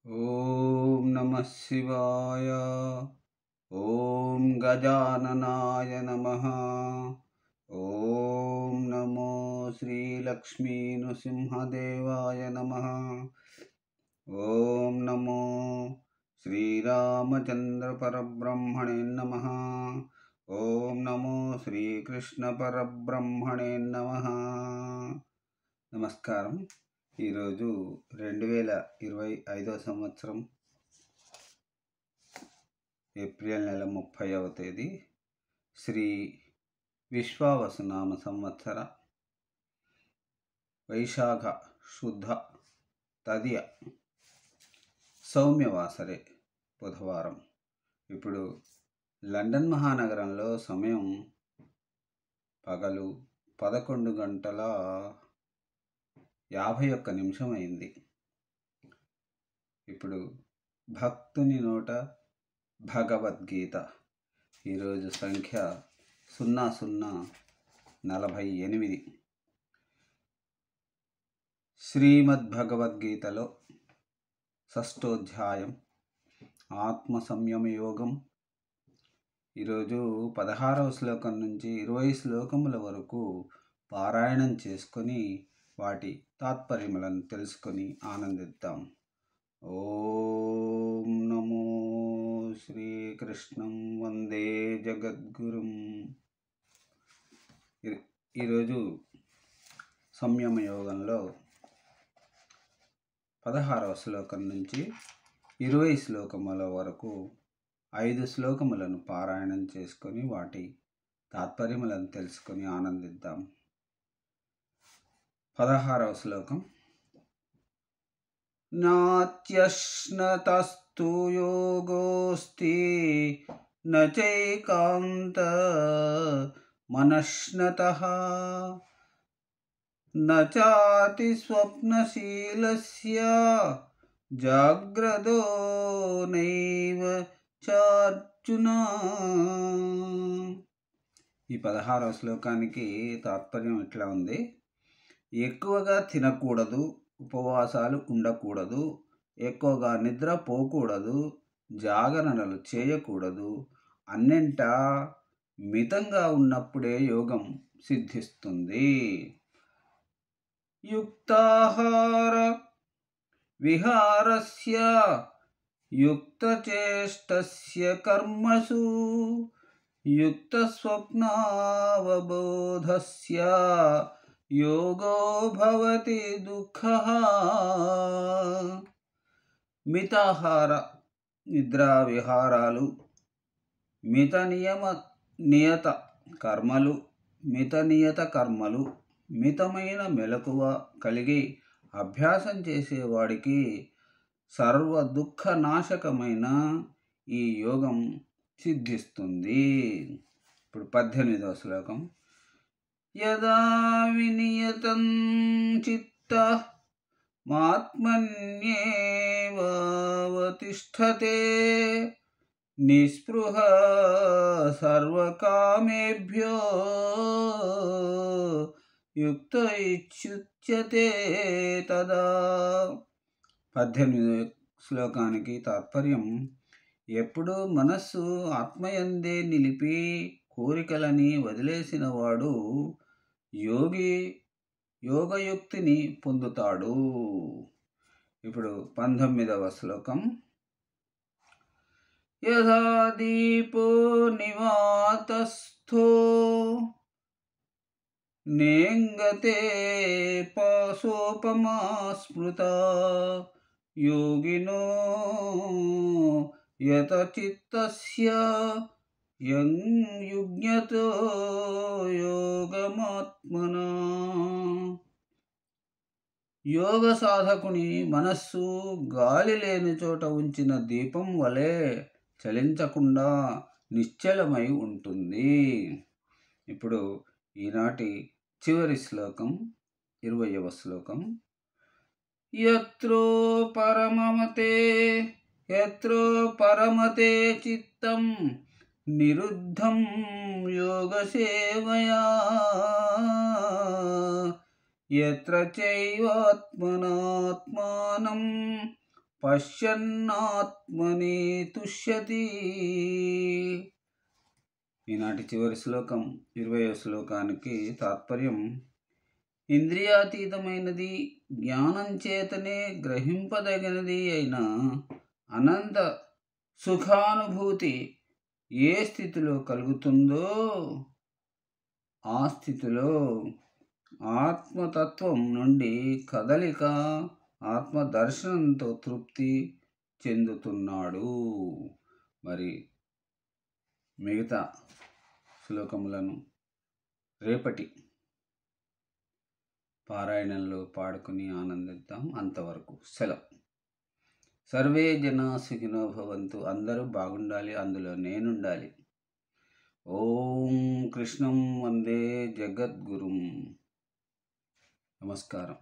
ఓం నమః శివాయ. ఓం గజాననాయ నమః. ఓం నమో శ్రీలక్ష్మీ నృసింహదేవాయ నమః. ఓం నమో శ్రీరామచంద్ర పరబ్రహ్మణే నమః. ఓం నమో శ్రీకృష్ణ పరబ్రహ్మణే నమః. నమస్కారం. ఈరోజు 2025 సంవత్సరం ఏప్రిల్ నెల 30వ తేదీ, శ్రీ విశ్వావసునామ సంవత్సర వైశాఖ శుద్ధ తదియ సౌమ్యవాసరే బుధవారం. ఇప్పుడు లండన్ మహానగరంలో సమయం పగలు 11:51 అయింది. ఇప్పుడు భక్తుని నోట భగవద్గీత. ఈరోజు సంఖ్య 0048. శ్రీమద్భగవద్గీతలో 6వ అధ్యాయం ఆత్మ సంయమ యోగం. ఈరోజు 16వ శ్లోకం నుంచి 20 శ్లోకముల వరకు పారాయణం చేసుకొని వాటి తాత్పర్యములను తెలుసుకొని ఆనందిద్దాం. ఓం నమో శ్రీకృష్ణం వందే జగద్గురుం. ఈరోజు సంయమ యోగంలో 16వ శ్లోకం నుంచి 20 శ్లోకముల వరకు 5 శ్లోకములను పారాయణం చేసుకొని వాటి తాత్పర్యములను తెలుసుకొని ఆనందిద్దాం. 16వ శ్లోకం. నాత్యశ్నతస్తు యోగోస్తి నచైకాంత మనశ్నతః నచాతి స్వప్నశీలస్య జాగ్రదో నైవ చార్జున. ఈ 16వ శ్లోకానికి తాత్పర్యం ఇట్లా ఉంది. ఎక్కువగా తినకూడదు, ఉపవాసాలు ఉండకూడదు, ఎక్కువగా నిద్ర పోకూడదు, జాగరణలు చేయకూడదు. అన్నింటా మితంగా ఉన్నప్పుడే యోగం సిద్ధిస్తుంది. యుక్తాహార విహారస్య యుక్తచేష్టస్య కర్మసు యుక్తస్వప్నావబోధస్య యోగో భవతి దుఃఖః. మితాహార నిద్రా విహారాలు, నియత కర్మలు, మితమైన మెలకువ కలిగి అభ్యాసం చేసేవాడికి సర్వ దుఃఖ నాశకమైన ఈ యోగం సిద్ధిస్తుంది. ఇప్పుడు 18వ శ్లోకం. యదా వినియతం చిత్తః మాత్మన్యేవావతిష్ఠతే నిస్పృహ సర్వకామేభ్యో యుక్త ఇచ్యుచ్యతే తదా. 18వ శ్లోకానికి తాత్పర్యం. ఎప్పుడు మనస్సు ఆత్మయందే నిలిపి కోరికలని వదిలేసిన వాడు యోగయుక్తిని పొందుతాడు. ఇప్పుడు 19వ శ్లోకం. యథా దీపో నివాతస్థో నేంగతే పాశోపమా స్మృతా యోగినో యత చిత్తస్య యుజ్ఞతో యోగమాత్మనా. యోగ సాధకుని మనస్సు గాలి లేని చోట ఉంచిన దీపం వలె చలించకుండా నిశ్చలమై ఉంటుంది. ఇప్పుడు ఈనాటి చివరి శ్లోకం 20వ శ్లోకం. యత్రో పరమతే చిత్తం నిరుద్ధం యోగసేవయా యత్ర చైవాత్మనాత్మానం పశ్యన్నాత్మని తుష్యతి. ఈనాటి చివరి శ్లోకం 20వ శ్లోకానికి తాత్పర్యం: ఇంద్రియాతీతమైనది, జ్ఞానం చేతనే గ్రహింపదగినది అయిన అనంత సుఖానుభూతి ఏ స్థితిలో కలుగుతుందో ఆ స్థితిలో ఆత్మతత్వం నుండి కదలిక, ఆత్మదర్శనంతో తృప్తి చెందుతున్నాడు. మరి మిగతా శ్లోకములను రేపటి పారాయణంలో పాడుకుని ఆనందిద్దాం. అంతవరకు సెలవు. సర్వే జనా సుఖినో భవంతు. అందరూ బాగుండాలి, అందులో నేనుండాలి. ఓం కృష్ణం వందే జగద్గురుం. నమస్కారం.